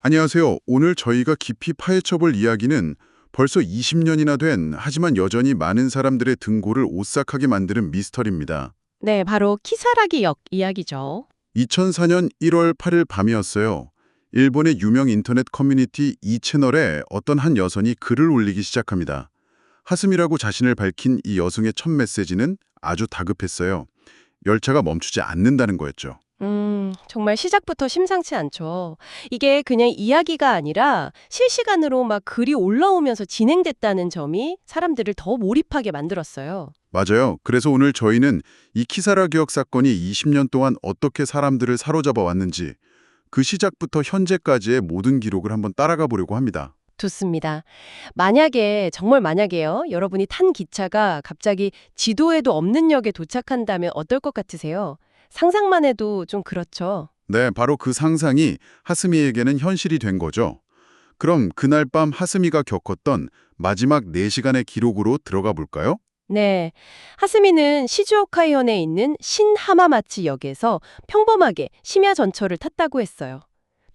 안녕하세요. 오늘 저희가 깊이 파헤쳐볼 이야기는 벌써 20년이나 된 하지만 여전히 많은 사람들의 등골을 오싹하게 만드는 미스터리입니다. 네, 바로 키사라기 역 이야기죠. 2004년 1월 8일 밤이었어요. 일본의 유명 인터넷 커뮤니티 이 채널에 어떤 한 여성이 글을 올리기 시작합니다. 하스미라고 자신을 밝힌 이 여성의 첫 메시지는 아주 다급했어요. 열차가 멈추지 않는다는 거였죠. 정말 시작부터 심상치 않죠. 이게 그냥 이야기가 아니라 실시간으로 막 글이 올라오면서 진행됐다는 점이 사람들을 더 몰입하게 만들었어요. 맞아요. 그래서 오늘 저희는 이 키사라 기억 사건이 20년 동안 어떻게 사람들을 사로잡아 왔는지 그 시작부터 현재까지의 모든 기록을 한번 따라가 보려고 합니다. 좋습니다. 만약에, 정말 만약에요, 여러분이 탄 기차가 갑자기 지도에도 없는 역에 도착한다면 어떨 것 같으세요? 상상만 해도 좀 그렇죠. 네, 바로 그 상상이 하스미에게는 현실이 된 거죠. 그럼 그날 밤 하스미가 겪었던 마지막 4시간의 기록으로 들어가 볼까요? 네. 하스미는 시즈오카현에 있는 신하마마치 역에서 평범하게 심야 전철을 탔다고 했어요.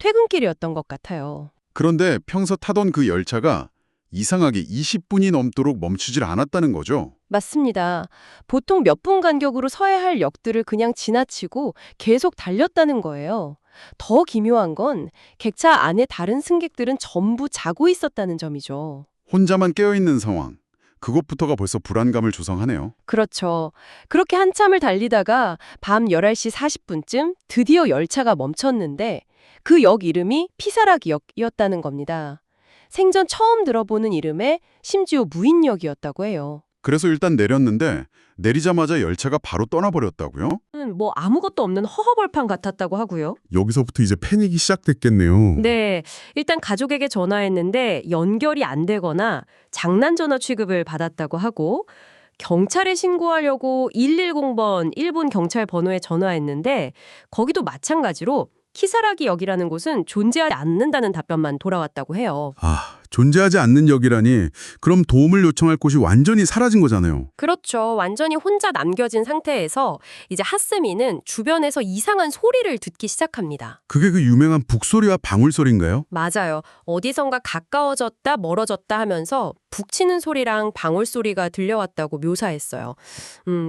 퇴근길이었던 것 같아요. 그런데 평소 타던 그 열차가 이상하게 20분이 넘도록 멈추질 않았다는 거죠. 맞습니다. 보통 몇 분 간격으로 서야 할 역들을 그냥 지나치고 계속 달렸다는 거예요. 더 기묘한 건 객차 안에 다른 승객들은 전부 자고 있었다는 점이죠. 혼자만 깨어있는 상황. 그것부터가 벌써 불안감을 조성하네요. 그렇죠. 그렇게 한참을 달리다가 밤 11시 40분쯤 드디어 열차가 멈췄는데 그 역 이름이 피사라기역이었다는 겁니다. 생전 처음 들어보는 이름에 심지어 무인역이었다고 해요. 그래서 일단 내렸는데 내리자마자 열차가 바로 떠나버렸다고요? 뭐 아무것도 없는 허허벌판 같았다고 하고요. 여기서부터 이제 패닉이 시작됐겠네요. 네, 일단 가족에게 전화했는데 연결이 안 되거나 장난 전화 취급을 받았다고 하고 경찰에 신고하려고 110번 일본 경찰 번호에 전화했는데 거기도 마찬가지로 키사라기 역이라는 곳은 존재하지 않는다는 답변만 돌아왔다고 해요. 존재하지 않는 역이라니 그럼 도움을 요청할 곳이 완전히 사라진 거잖아요. 그렇죠. 완전히 혼자 남겨진 상태에서 이제 하스미는 주변에서 이상한 소리를 듣기 시작합니다. 그게 그 유명한 북소리와 방울소리인가요? 맞아요. 어디선가 가까워졌다 멀어졌다 하면서 북치는 소리랑 방울 소리가 들려왔다고 묘사했어요.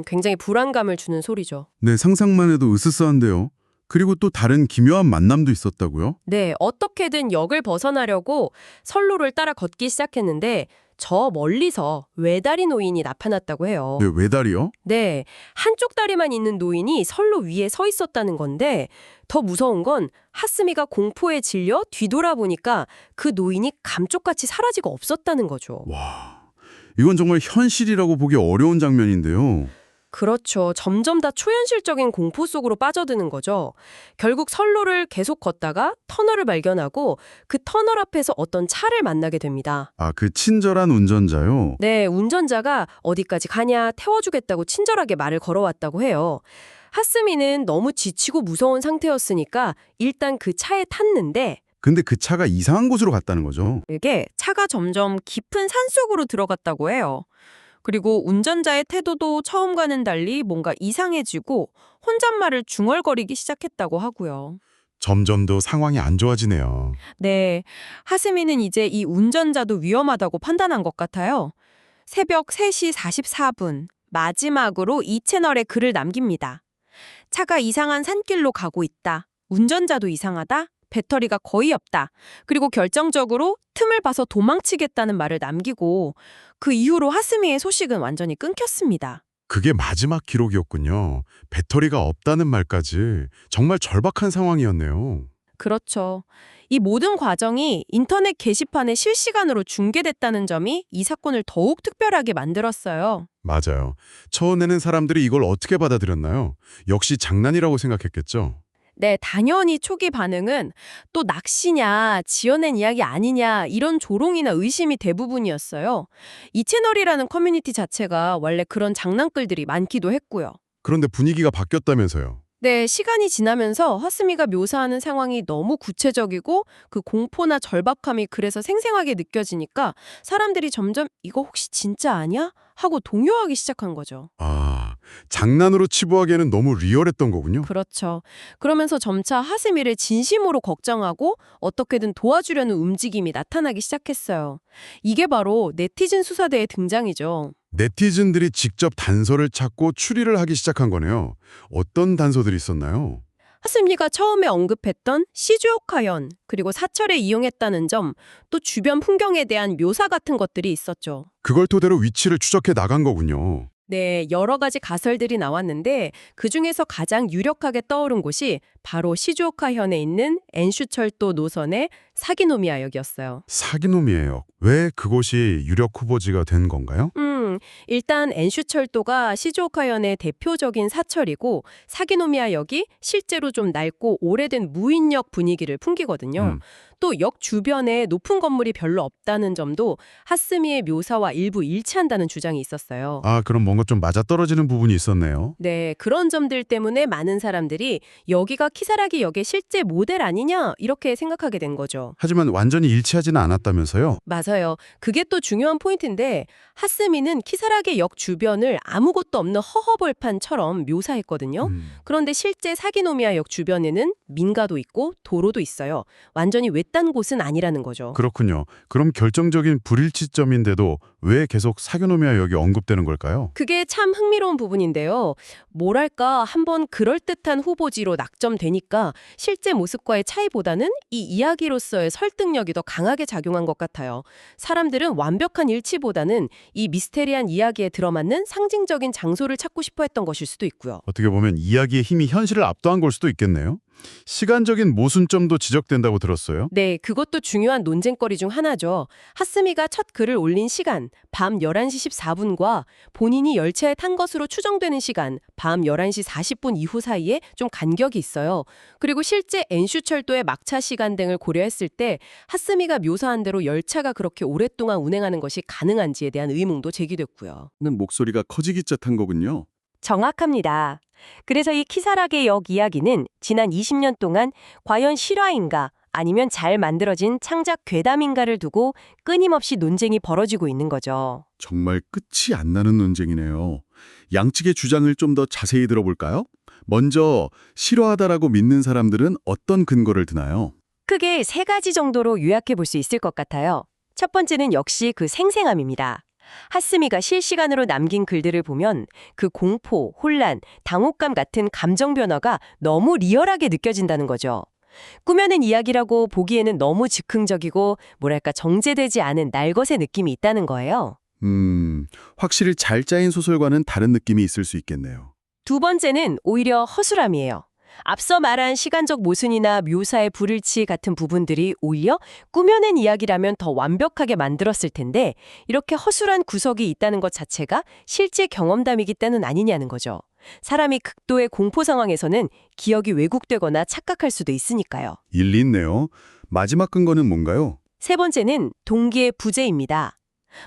굉장히 불안감을 주는 소리죠. 네, 상상만 해도 으스스한데요. 그리고 또 다른 기묘한 만남도 있었다고요? 네, 어떻게든 역을 벗어나려고 선로를 따라 걷기 시작했는데 저 멀리서 외다리 노인이 나타났다고 해요. 네, 외다리요? 네, 한쪽 다리만 있는 노인이 선로 위에 서 있었다는 건데 더 무서운 건 하스미가 공포에 질려 뒤돌아보니까 그 노인이 감쪽같이 사라지고 없었다는 거죠. 와, 이건 정말 현실이라고 보기 어려운 장면인데요. 그렇죠. 점점 다 초현실적인 공포 속으로 빠져드는 거죠. 결국 선로를 계속 걷다가 터널을 발견하고 그 터널 앞에서 어떤 차를 만나게 됩니다. 그 친절한 운전자요? 네, 운전자가 어디까지 가냐 태워주겠다고 친절하게 말을 걸어왔다고 해요. 하스미는 너무 지치고 무서운 상태였으니까 일단 그 차에 탔는데 근데 그 차가 이상한 곳으로 갔다는 거죠. 이게 차가 점점 깊은 산속으로 들어갔다고 해요. 그리고 운전자의 태도도 처음과는 달리 뭔가 이상해지고 혼잣말을 중얼거리기 시작했다고 하고요. 점점 더 상황이 안 좋아지네요. 네, 하스미는 이제 이 운전자도 위험하다고 판단한 것 같아요. 새벽 3시 44분, 마지막으로 이 채널에 글을 남깁니다. 차가 이상한 산길로 가고 있다. 운전자도 이상하다. 배터리가 거의 없다. 그리고 결정적으로 틈을 봐서 도망치겠다는 말을 남기고 그 이후로 하스미의 소식은 완전히 끊겼습니다. 그게 마지막 기록이었군요. 배터리가 없다는 말까지 정말 절박한 상황이었네요. 그렇죠. 이 모든 과정이 인터넷 게시판에 실시간으로 중계됐다는 점이 이 사건을 더욱 특별하게 만들었어요. 맞아요. 처음에는 사람들이 이걸 어떻게 받아들였나요? 역시 장난이라고 생각했겠죠? 네, 당연히 초기 반응은 또 낚시냐, 지어낸 이야기 아니냐 이런 조롱이나 의심이 대부분이었어요. 이 채널이라는 커뮤니티 자체가 원래 그런 장난글들이 많기도 했고요. 그런데 분위기가 바뀌었다면서요. 네, 시간이 지나면서 하스미가 묘사하는 상황이 너무 구체적이고 그 공포나 절박함이 그래서 생생하게 느껴지니까 사람들이 점점 이거 혹시 진짜 아니야? 하고 동요하기 시작한 거죠. 장난으로 치부하기에는 너무 리얼했던 거군요. 그렇죠. 그러면서 점차 하스미를 진심으로 걱정하고 어떻게든 도와주려는 움직임이 나타나기 시작했어요. 이게 바로 네티즌 수사대의 등장이죠. 네티즌들이 직접 단서를 찾고 추리를 하기 시작한 거네요. 어떤 단서들이 있었나요? 하스미가 처음에 언급했던 시즈오카현, 그리고 사찰에 이용했다는 점, 또 주변 풍경에 대한 묘사 같은 것들이 있었죠. 그걸 토대로 위치를 추적해 나간 거군요. 네, 여러 가지 가설들이 나왔는데 그중에서 가장 유력하게 떠오른 곳이 바로 시즈오카현에 있는 엔슈철도 노선의 사기노미아역이었어요. 사기놈이에요. 왜 그곳이 유력 후보지가 된 건가요? 일단 엔슈철도가 시즈오카현의 대표적인 사철이고 사기노미아역이 실제로 좀 낡고 오래된 무인역 분위기를 풍기거든요. 또 역 주변에 높은 건물이 별로 없다는 점도 하스미의 묘사와 일부 일치한다는 주장이 있었어요. 아, 그럼 뭔가 좀 맞아떨어지는 부분이 있었네요. 네, 그런 점들 때문에 많은 사람들이 여기가 키사라기 역의 실제 모델 아니냐 이렇게 생각하게 된 거죠. 하지만 완전히 일치하지는 않았다면서요? 맞아요. 그게 또 중요한 포인트인데 하스미는 키사라기 역 주변을 아무것도 없는 허허벌판처럼 묘사했거든요. 그런데 실제 사기노미아 역 주변에는 민가도 있고 도로도 있어요. 완전히 외딴 곳은 아니라는 거죠. 그렇군요. 그럼 결정적인 불일치점인데도 왜 계속 사교노미아 역이 언급되는 걸까요? 그게 참 흥미로운 부분인데요. 뭐랄까 한번 그럴듯한 후보지로 낙점되니까 실제 모습과의 차이보다는 이 이야기로서의 설득력이 더 강하게 작용한 것 같아요. 사람들은 완벽한 일치보다는 이 미스테리한 이야기에 들어맞는 상징적인 장소를 찾고 싶어 했던 것일 수도 있고요. 어떻게 보면 이야기의 힘이 현실을 압도한 걸 수도 있겠네요. 시간적인 모순점도 지적된다고 들었어요. 네, 그것도 중요한 논쟁거리 중 하나죠. 하스미가 첫 글을 올린 시간, 밤 11시 14분과 본인이 열차에 탄 것으로 추정되는 시간, 밤 11시 40분 이후 사이에 좀 간격이 있어요. 그리고 실제 엔슈철도의 막차 시간 등을 고려했을 때 하스미가 묘사한 대로 열차가 그렇게 오랫동안 운행하는 것이 가능한지에 대한 의문도 제기됐고요. 는 목소리가 커지기 짠한 거군요. 정확합니다. 그래서 이 키사라게 역 이야기는 지난 20년 동안 과연 실화인가 아니면 잘 만들어진 창작 괴담인가를 두고 끊임없이 논쟁이 벌어지고 있는 거죠. 정말 끝이 안 나는 논쟁이네요. 양측의 주장을 좀 더 자세히 들어볼까요? 먼저 실화하다라고 믿는 사람들은 어떤 근거를 드나요? 크게 세 가지 정도로 요약해 볼 수 있을 것 같아요. 첫 번째는 역시 그 생생함입니다. 하스미가 실시간으로 남긴 글들을 보면 그 공포, 혼란, 당혹감 같은 감정 변화가 너무 리얼하게 느껴진다는 거죠. 꾸며낸 이야기라고 보기에는 너무 즉흥적이고 뭐랄까 정제되지 않은 날것의 느낌이 있다는 거예요. 확실히 잘 짜인 소설과는 다른 느낌이 있을 수 있겠네요. 두 번째는 오히려 허술함이에요. 앞서 말한 시간적 모순이나 묘사의 불일치 같은 부분들이 오히려 꾸며낸 이야기라면 더 완벽하게 만들었을 텐데 이렇게 허술한 구석이 있다는 것 자체가 실제 경험담이기 때는 아니냐는 거죠. 사람이 극도의 공포 상황에서는 기억이 왜곡되거나 착각할 수도 있으니까요. 일리 있네요. 마지막 근거는 뭔가요? 세 번째는 동기의 부재입니다.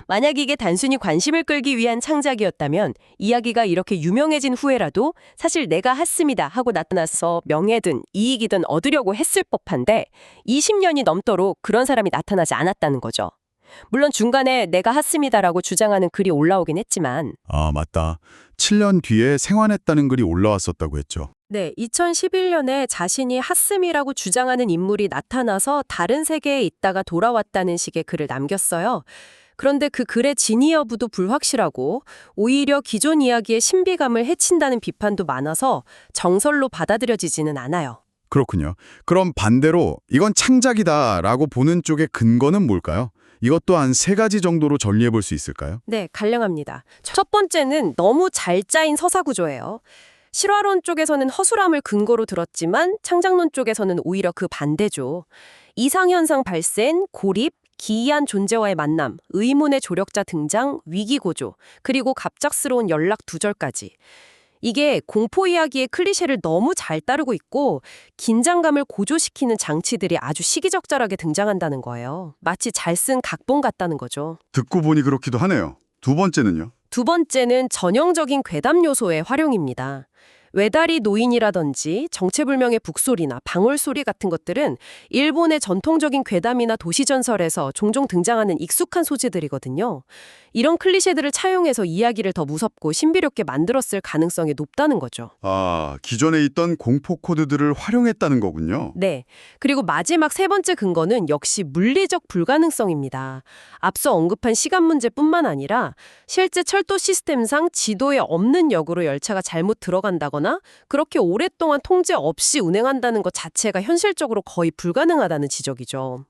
만약 이게 단순히 관심을 끌기 위한 창작이었다면 이야기가 이렇게 유명해진 후에라도 사실 내가 하스미다 하고 나타나서 명예든 이익이든 얻으려고 했을 법한데 20년이 넘도록 그런 사람이 나타나지 않았다는 거죠. 물론 중간에 내가 하스미다라고 주장하는 글이 올라오긴 했지만 아, 맞다. 7년 뒤에 생환했다는 글이 올라왔었다고 했죠. 네, 2011년에 자신이 하스미라고 주장하는 인물이 나타나서 다른 세계에 있다가 돌아왔다는 식의 글을 남겼어요. 그런데 그 글의 진위 여부도 불확실하고 오히려 기존 이야기의 신비감을 해친다는 비판도 많아서 정설로 받아들여지지는 않아요. 그렇군요. 그럼 반대로 이건 창작이다라고 보는 쪽의 근거는 뭘까요? 이것 또한 세 가지 정도로 정리해 볼 수 있을까요? 네, 갈량합니다. 첫 번째는 너무 잘 짜인 서사 구조예요. 실화론 쪽에서는 허술함을 근거로 들었지만 창작론 쪽에서는 오히려 그 반대죠. 이상현상 발생, 고립, 기이한 존재와의 만남, 의문의 조력자 등장, 위기 고조, 그리고 갑작스러운 연락 두절까지. 이게 공포 이야기의 클리셰를 너무 잘 따르고 있고 긴장감을 고조시키는 장치들이 아주 시기적절하게 등장한다는 거예요. 마치 잘 쓴 각본 같다는 거죠. 듣고 보니 그렇기도 하네요. 두 번째는요? 두 번째는 전형적인 괴담 요소의 활용입니다. 외다리 노인이라든지 정체불명의 북소리나 방울소리 같은 것들은 일본의 전통적인 괴담이나 도시전설에서 종종 등장하는 익숙한 소재들이거든요. 이런 클리셰들을 차용해서 이야기를 더 무섭고 신비롭게 만들었을 가능성이 높다는 거죠. 아, 기존에 있던 공포 코드들을 활용했다는 거군요. 네. 그리고 마지막 세 번째 근거는 역시 물리적 불가능성입니다. 앞서 언급한 시간 문제뿐만 아니라 실제 철도 시스템상 지도에 없는 역으로 열차가 잘못 들어간다거나 그렇게 오랫동안 통제 없이 운행한다는 것 자체가 현실적으로 거의 불가능하다는 지적이죠.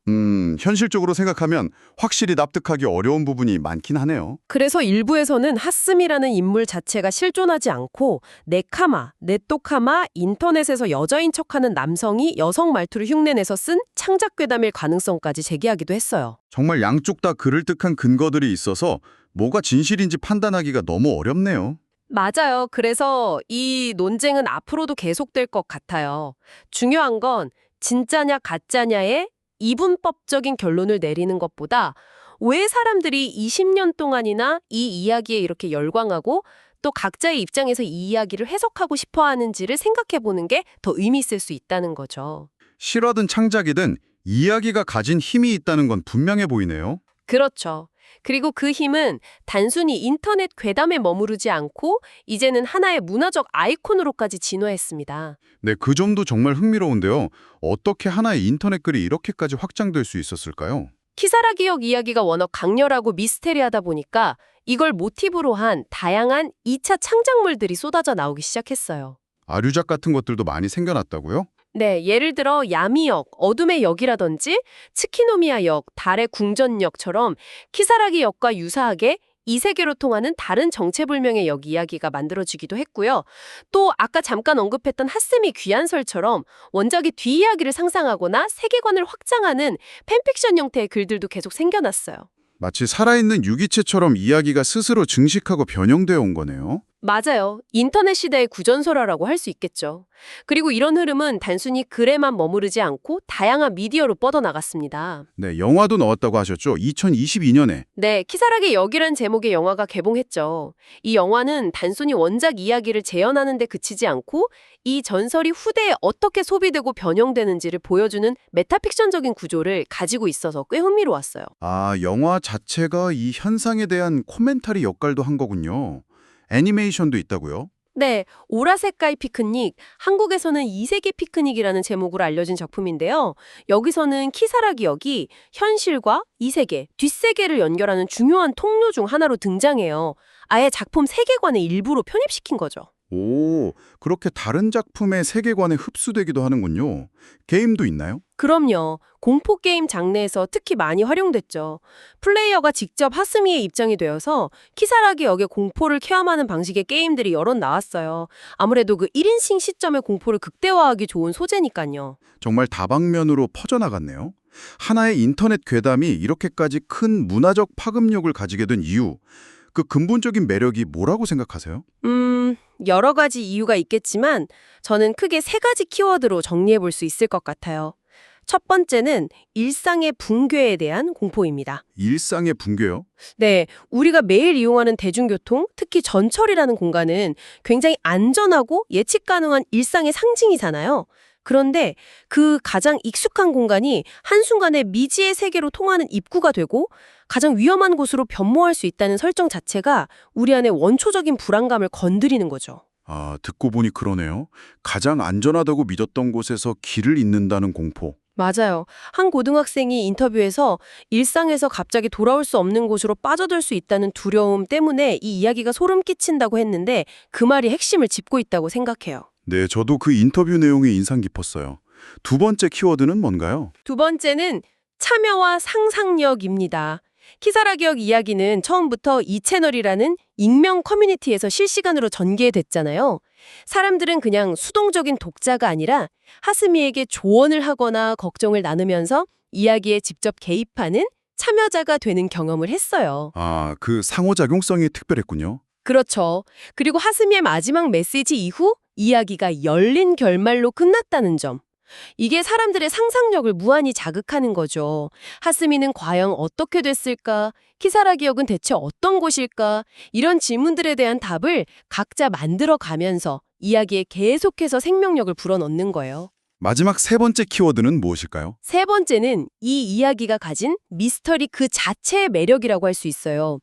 현실적으로 생각하면 확실히 납득하기 어려운 부분이 많긴 하네요. 그래서 일부에서는 하스미라는 인물 자체가 실존하지 않고 네카마, 네토카마, 인터넷에서 여자인 척하는 남성이 여성 말투를 흉내내서 쓴 창작 괴담일 가능성까지 제기하기도 했어요. 정말 양쪽 다 그럴듯한 근거들이 있어서 뭐가 진실인지 판단하기가 너무 어렵네요. 맞아요. 그래서 이 논쟁은 앞으로도 계속될 것 같아요. 중요한 건 진짜냐 가짜냐의 이분법적인 결론을 내리는 것보다 왜 사람들이 20년 동안이나 이 이야기에 이렇게 열광하고 또 각자의 입장에서 이 이야기를 해석하고 싶어 하는지를 생각해 보는 게 더 의미 있을 수 있다는 거죠. 실화든 창작이든 이야기가 가진 힘이 있다는 건 분명해 보이네요. 그렇죠. 그리고 그 힘은 단순히 인터넷 괴담에 머무르지 않고 이제는 하나의 문화적 아이콘으로까지 진화했습니다. 네, 그 점도 정말 흥미로운데요. 어떻게 하나의 인터넷 글이 이렇게까지 확장될 수 있었을까요? 키사라 기억 이야기가 워낙 강렬하고 미스테리하다 보니까 이걸 모티브로 한 다양한 2차 창작물들이 쏟아져 나오기 시작했어요. 아류작 같은 것들도 많이 생겨났다고요? 네, 예를 들어 야미역, 어둠의 역이라든지 츠키노미야 역, 달의 궁전역처럼 키사라기 역과 유사하게 이 세계로 통하는 다른 정체불명의 역 이야기가 만들어지기도 했고요. 또 아까 잠깐 언급했던 하스미 귀한설처럼 원작의 뒷이야기를 상상하거나 세계관을 확장하는 팬픽션 형태의 글들도 계속 생겨났어요. 마치 살아있는 유기체처럼 이야기가 스스로 증식하고 변형되어 온 거네요. 맞아요. 인터넷 시대의 구전설화라고 할 수 있겠죠. 그리고 이런 흐름은 단순히 글에만 머무르지 않고 다양한 미디어로 뻗어나갔습니다. 네, 영화도 나왔다고 하셨죠? 2022년에. 네, 키사라기 역이란 제목의 영화가 개봉했죠. 이 영화는 단순히 원작 이야기를 재현하는 데 그치지 않고 이 전설이 후대에 어떻게 소비되고 변형되는지를 보여주는 메타픽션적인 구조를 가지고 있어서 꽤 흥미로웠어요. 아, 영화 자체가 이 현상에 대한 코멘터리 역할도 한 거군요. 애니메이션도 있다고요? 네, 오라세카이 피크닉, 한국에서는 이세계 피크닉이라는 제목으로 알려진 작품인데요. 여기서는 키사라기 역이 현실과 이세계, 뒷세계를 연결하는 중요한 통로 중 하나로 등장해요. 아예 작품 세계관의 일부로 편입시킨 거죠. 오, 그렇게 다른 작품의 세계관에 흡수되기도 하는군요. 게임도 있나요? 그럼요. 공포게임 장르에서 특히 많이 활용됐죠. 플레이어가 직접 하스미의 입장이 되어서 키사라기 역의 공포를 체험하는 방식의 게임들이 여럿 나왔어요. 아무래도 그 1인칭 시점의 공포를 극대화하기 좋은 소재니까요. 정말 다방면으로 퍼져나갔네요. 하나의 인터넷 괴담이 이렇게까지 큰 문화적 파급력을 가지게 된 이유, 그 근본적인 매력이 뭐라고 생각하세요? 여러 가지 이유가 있겠지만 저는 크게 세 가지 키워드로 정리해 볼 수 있을 것 같아요. 첫 번째는 일상의 붕괴에 대한 공포입니다. 일상의 붕괴요? 네, 우리가 매일 이용하는 대중교통, 특히 전철이라는 공간은 굉장히 안전하고 예측 가능한 일상의 상징이잖아요. 그런데 그 가장 익숙한 공간이 한순간에 미지의 세계로 통하는 입구가 되고 가장 위험한 곳으로 변모할 수 있다는 설정 자체가 우리 안의 원초적인 불안감을 건드리는 거죠. 아, 듣고 보니 그러네요. 가장 안전하다고 믿었던 곳에서 길을 잇는다는 공포. 맞아요. 한 고등학생이 인터뷰에서 일상에서 갑자기 돌아올 수 없는 곳으로 빠져들 수 있다는 두려움 때문에 이 이야기가 소름 끼친다고 했는데 그 말이 핵심을 짚고 있다고 생각해요. 네, 저도 그 인터뷰 내용이 인상 깊었어요. 두 번째 키워드는 뭔가요? 두 번째는 참여와 상상력입니다. 키사라 기억 이야기는 처음부터 이 채널이라는 익명 커뮤니티에서 실시간으로 전개됐잖아요. 사람들은 그냥 수동적인 독자가 아니라 하스미에게 조언을 하거나 걱정을 나누면서 이야기에 직접 개입하는 참여자가 되는 경험을 했어요. 아, 그 상호작용성이 특별했군요. 그렇죠. 그리고 하스미의 마지막 메시지 이후 이야기가 열린 결말로 끝났다는 점. 이게 사람들의 상상력을 무한히 자극하는 거죠. 하스미는 과연 어떻게 됐을까? 키사라 기억은 대체 어떤 곳일까? 이런 질문들에 대한 답을 각자 만들어 가면서 이야기에 계속해서 생명력을 불어넣는 거예요. 마지막 세 번째 키워드는 무엇일까요? 세 번째는 이 이야기가 가진 미스터리 그 자체의 매력이라고 할 수 있어요.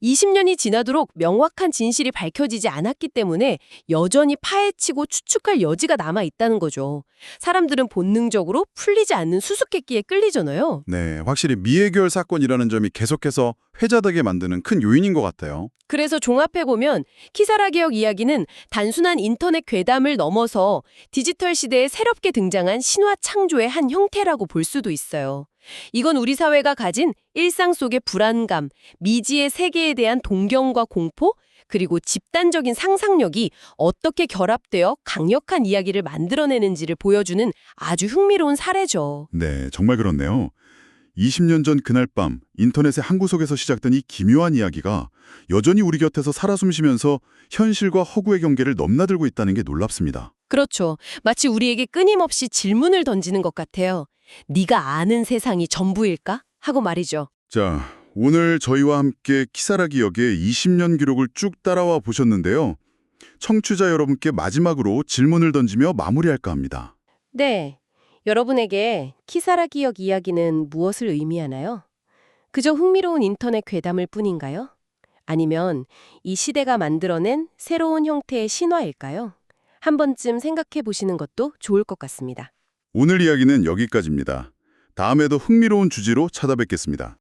20년이 지나도록 명확한 진실이 밝혀지지 않았기 때문에 여전히 파헤치고 추측할 여지가 남아 있다는 거죠. 사람들은 본능적으로 풀리지 않는 수수께끼에 끌리잖아요. 네, 확실히 미해결 사건이라는 점이 계속해서 회자되게 만드는 큰 요인인 것 같아요. 그래서 종합해보면 키사라 개혁 이야기는 단순한 인터넷 괴담을 넘어서 디지털 시대에 새롭게 등장한 신화 창조의 한 형태라고 볼 수도 있어요. 이건 우리 사회가 가진 일상 속의 불안감, 미지의 세계에 대한 동경과 공포, 그리고 집단적인 상상력이 어떻게 결합되어 강력한 이야기를 만들어내는지를 보여주는 아주 흥미로운 사례죠. 네, 정말 그렇네요. 20년 전 그날 밤 인터넷의 한 구석에서 시작된 이 기묘한 이야기가 여전히 우리 곁에서 살아 숨쉬면서 현실과 허구의 경계를 넘나들고 있다는 게 놀랍습니다. 그렇죠. 마치 우리에게 끊임없이 질문을 던지는 것 같아요. 네가 아는 세상이 전부일까? 하고 말이죠. 자, 오늘 저희와 함께 키사라 기억의 20년 기록을 쭉 따라와 보셨는데요. 청취자 여러분께 마지막으로 질문을 던지며 마무리할까 합니다. 네. 여러분에게 키사라 기억 이야기는 무엇을 의미하나요? 그저 흥미로운 인터넷 괴담일 뿐인가요? 아니면 이 시대가 만들어낸 새로운 형태의 신화일까요? 한 번쯤 생각해 보시는 것도 좋을 것 같습니다. 오늘 이야기는 여기까지입니다. 다음에도 흥미로운 주제로 찾아뵙겠습니다.